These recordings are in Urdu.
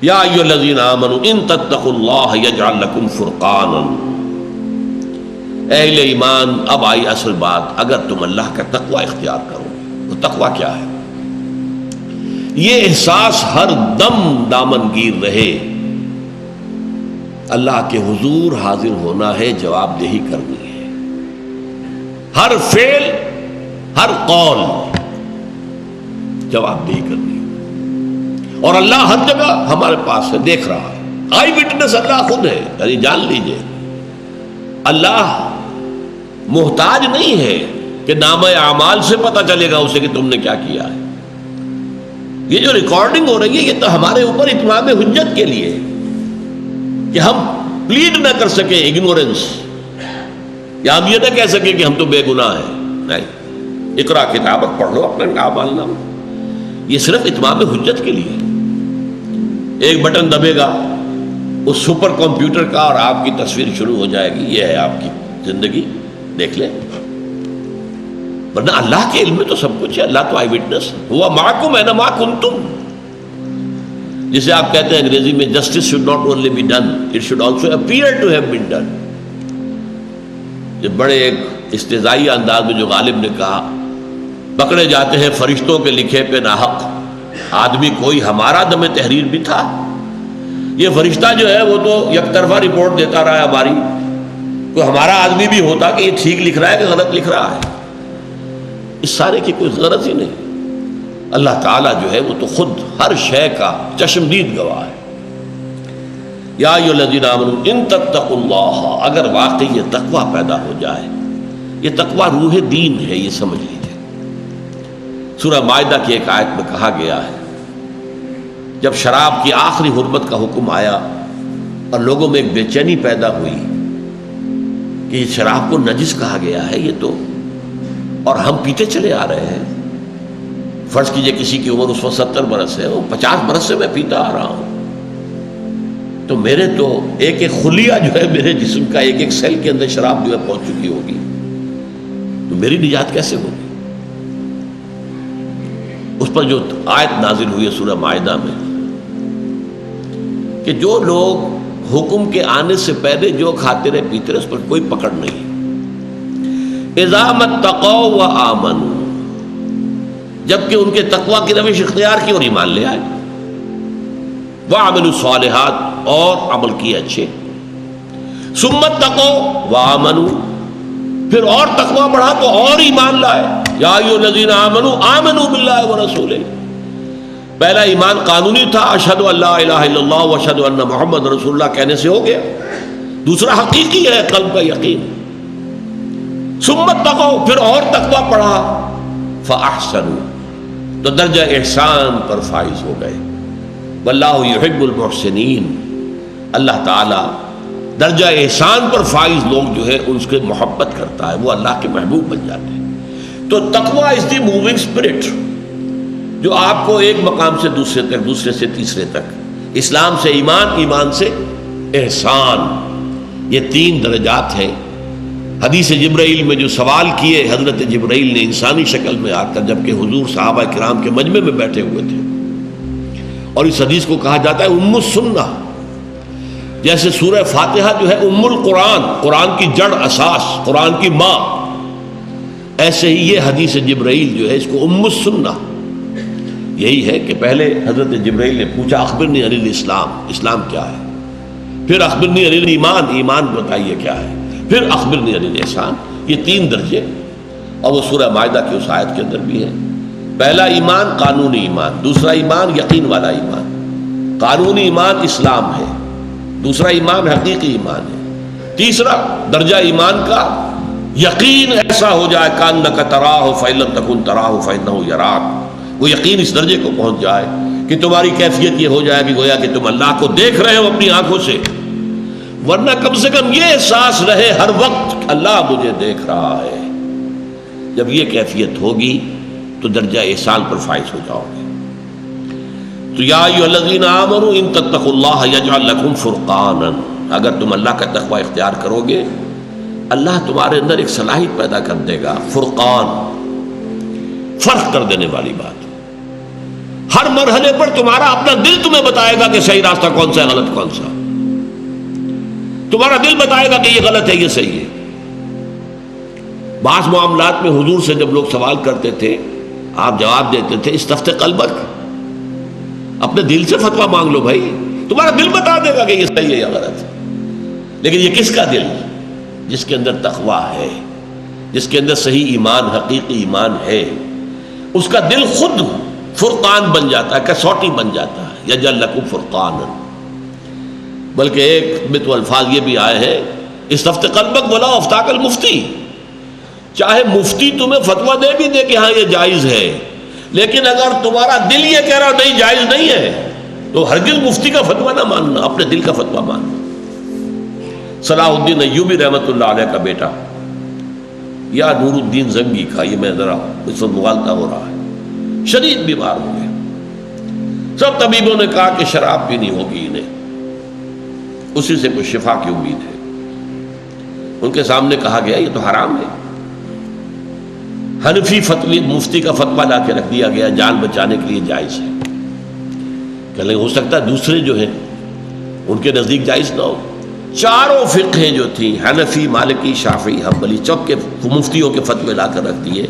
یا ایھا الذین آمنوا ان تتقوا اللہ یجعل لکم فرقانا. اہل ایمان، اب آئی اصل بات، اگر تم اللہ کا تقوی اختیار کرو. وہ تقوی کیا ہے؟ یہ احساس ہر دم دامن گیر رہے اللہ کے حضور حاضر ہونا ہے، جواب دہی کرنی ہے، ہر فعل ہر قول جواب دہی کرنی ہے. اور اللہ ہر جگہ ہمارے پاس ہے، دیکھ رہا ہے. آئی وٹنس اللہ خود ہے. یعنی جان لیجئے اللہ محتاج نہیں ہے کہ نامہ اعمال سے پتہ چلے گا اسے کہ تم نے کیا کیا ہے. یہ جو ریکارڈنگ ہو رہی ہے یہ تو ہمارے اوپر اتمام حجت کے لیے کہ ہم پلیڈ نہ کر سکیں اگنورنس، یا ہم یہ نہ کہہ سکیں کہ ہم تو بے گناہ ہیں. نہیں، اقرا کتابت پڑھ لو اپنا اعمال نامہ. یہ صرف اتمام حجت کے لیے. ایک بٹن دبے گا اس سپر کمپیوٹر کا اور آپ کی تصویر شروع ہو جائے گی. یہ ہے آپ کی زندگی، دیکھ لیں. ورنہ اللہ کے علم میں تو سب کچھ ہے. اللہ تو آئی وٹنس ہوا معکم اینما کنتم. جسے آپ کہتے ہیں انگریزی میں justice should not only be done, it should also appear to have been done. یہ بڑے ایک استہزائی انداز میں جو غالب نے کہا، پکڑے جاتے ہیں فرشتوں کے لکھے پہ ناحق. آدمی کوئی ہمارا دم تحریر بھی تھا. یہ فرشتہ جو ہے وہ تو یک طرفہ رپورٹ دیتا رہا ہے ہماری. کوئی ہمارا آدمی بھی ہوتا کہ یہ ٹھیک لکھ رہا ہے کہ غلط لکھ رہا ہے. اس سارے کی کوئی غرض ہی نہیں. اللہ تعالیٰ جو ہے وہ تو خود ہر شے کا چشمدید گواہ ہے. یا ایھا الذین آمنوا ان تتقوا اللہ، اگر واقعی یہ تقوی پیدا ہو جائے. یہ تقوی روح دین ہے، یہ سمجھ لیجیے. سورہ مائدہ کی ایک آیت میں کہا گیا ہے جب شراب کی آخری حرمت کا حکم آیا اور لوگوں میں ایک بے چینی پیدا ہوئی کہ یہ شراب کو نجس کہا گیا ہے، یہ تو اور ہم پیتے چلے آ رہے ہیں. فرض کیجئے کسی کی عمر اس وقت 70 برس ہے، وہ 50 برس سے میں پیتا آ رہا ہوں. تو میرے تو ایک ایک خلیہ جو ہے میرے جسم کا، ایک ایک سیل کے اندر شراب جو ہے پہنچ چکی ہوگی. تو میری نجات کیسے ہوگی؟ اس پر جو آیت نازل ہوئی ہے سورہ مائدہ میں کہ جو لوگ حکم کے آنے سے پہلے جو کھاتے رہے پیتے رہے اس پر کوئی پکڑ نہیں. اذا متقوا وآمنوا، جبکہ ان کے تقوی کی روش اختیار کی اور ایمان لے آئے. وعملوا الصالحات، اور عمل کیے اچھے. ثم اتقوا وآمنوا، پھر اور تقوی بڑھا تو اور ایمان لائے. یا ایھا الذین آمنوا آمنوا باللہ ورسولہ. پہلا ایمان قانونی تھا، اشہد ان لا الہ الا اللہ واشہد ان محمد رسول اللہ کہنے سے ہو گیا. دوسرا حقیقی ہے، قلب کا یقین. ثم اتقوا، پھر اور تقوی پڑھا. فاحسنوا، تو درجہ احسان پر فائز ہو گئے. واللہ یحب المحسنین، اللہ تعالی درجہ احسان پر فائز لوگ جو ہے ان سے محبت کرتا ہے، وہ اللہ کے محبوب بن جاتے ہیں. تو تقوی از دی موونگ اسپرٹ جو آپ کو ایک مقام سے دوسرے تک، دوسرے سے تیسرے تک، اسلام سے ایمان، ایمان سے احسان، یہ 3 درجات ہیں. حدیث جبرائیل میں جو سوال کیے حضرت جبرائیل نے انسانی شکل میں آ کر، جبکہ حضور صحابہ کرام کے مجمع میں بیٹھے ہوئے تھے. اور اس حدیث کو کہا جاتا ہے ام السنہ. جیسے سورہ فاتحہ جو ہے ام القرآن، قرآن کی جڑ، اساس، قرآن کی ماں، ایسے ہی یہ حدیث جبرائیل جو ہے اس کو ام السنہ. یہی ہے کہ پہلے حضرت جبرائیل نے پوچھا اخبرنی عن الاسلام، اسلام کیا ہے. پھر اخبرنی عن الایمان، ایمان بتائیے کیا ہے. پھر اخبرنی عن الاحسان. یہ 3 درجے، اور وہ سورہ مائدہ کی اس آیت کے اندر بھی ہے. پہلا ایمان قانونی ایمان، دوسرا ایمان یقین والا ایمان. قانونی ایمان اسلام ہے، دوسرا ایمان حقیقی ایمان ہے. تیسرا درجہ ایمان کا یقین ایسا ہو جائے کأنک تراہ فإن لم تکن تراہ فإنہ یراک. وہ یقین اس درجے کو پہنچ جائے کہ تمہاری کیفیت یہ ہو جائے کہ گویا کہ تم اللہ کو دیکھ رہے ہو اپنی آنکھوں سے. ورنہ کم سے کم یہ احساس رہے ہر وقت اللہ مجھے دیکھ رہا ہے. جب یہ کیفیت ہوگی تو درجہ احسان پر فائز ہو جاؤ گے. تو یا ایھا الذین آمنوا ان تتقوا اللہ یجعل لکم فرقانا، اگر تم اللہ کا تقوی اختیار کرو گے اللہ تمہارے اندر ایک صلاحیت پیدا کر دے گا. فرقان، فرق کر دینے والی بات. ہر مرحلے پر تمہارا اپنا دل تمہیں بتائے گا کہ صحیح راستہ کون سا ہے، غلط کون سا. تمہارا دل بتائے گا کہ یہ غلط ہے، یہ صحیح ہے. بعض معاملات میں حضور سے جب لوگ سوال کرتے تھے آپ جواب دیتے تھے استفت قلبک، اپنے دل سے فتویٰ مانگ لو بھائی، تمہارا دل بتا دے گا کہ یہ صحیح ہے یا غلط ہے. لیکن یہ کس کا دل؟ جس کے اندر تقویٰ ہے، جس کے اندر صحیح ایمان، حقیقی ایمان ہے، اس کا دل خود فرقان بن جاتا ہے، کسوٹی بن جاتا ہے. یجعل لکم فرقانا. بلکہ ایک میں تو الفاظ یہ بھی آئے ہیں استفت قلبک ولا افتاک المفتی. چاہے مفتی تمہیں فتویٰ دے بھی دے کہ ہاں یہ جائز ہے، لیکن اگر تمہارا دل یہ کہہ رہا نہیں جائز نہیں ہے تو ہرگز مفتی کا فتویٰ نہ ماننا، اپنے دل کا فتویٰ ماننا. صلاح الدین ایوبی رحمۃ اللہ علیہ کا بیٹا یا نور الدین زنگی کا، یہ میں ذرا اس وقت مغالطہ ہو رہا ہے، شدید بیمار ہو گئے. سب طبیبوں نے کہا کہ شراب پینی ہوگی انہیں، اسی سے کوئی شفا کی امید ہے. ان کے سامنے کہا گیا یہ تو حرام ہے. حنفی فتوی مفتی کا فتویٰ لا کے رکھ دیا گیا، جان بچانے کے لیے جائز ہے. کہ ہو سکتا ہے دوسرے جو ہیں ان کے نزدیک جائز نہ ہو. چاروں فقہیں جو تھیں حنفی، مالکی، شافعی، حنبلی، چوک کے مفتیوں کے فتوے لا کر رکھ دیے.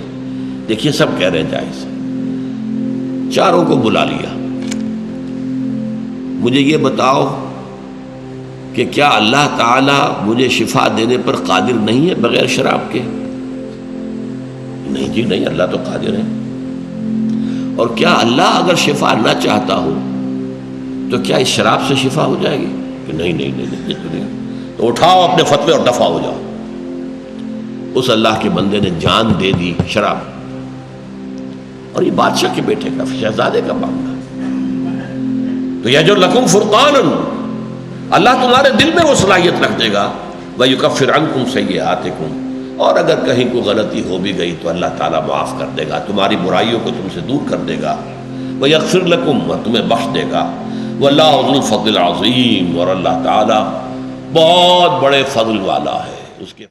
دیکھیے سب کہہ رہے ہیں جائز. چاروں کو بلا لیا. مجھے یہ بتاؤ کہ کیا اللہ تعالیٰ مجھے شفا دینے پر قادر نہیں ہے بغیر شراب کے؟ نہیں جی نہیں، اللہ تو قادر ہے. اور کیا اللہ اگر شفا نہ چاہتا ہو تو کیا اس شراب سے شفا ہو جائے گی؟ کہ نہیں نہیں نہیں یہ تو نہیں. تو اٹھاؤ اپنے فتوے اور دفع ہو جاؤ. اس اللہ کے بندے نے جان دے دی شراب. اور یہ بادشاہ کے بیٹے کا، شہزادے کا معاملہ. تو یجعل لکم فرقانا، اللہ تمہارے دل میں وہ صلاحیت رکھ دے گا. وَيُكَفِّرْ عَنْكُمْ سَيِّئَاتِكُمْ، اور اگر کہیں کوئی غلطی ہو بھی گئی تو اللہ تعالیٰ معاف کر دے گا، تمہاری برائیوں کو تم سے دور کر دے گا. وَيَغْفِرْ لَكُمْ، اور تمہیں بخش دے گا. وَاللَّهُ ذُو الْفَضْلِ الْعَظِيمِ، اور اللہ تعالیٰ بہت بڑے فضل والا ہے. اس کے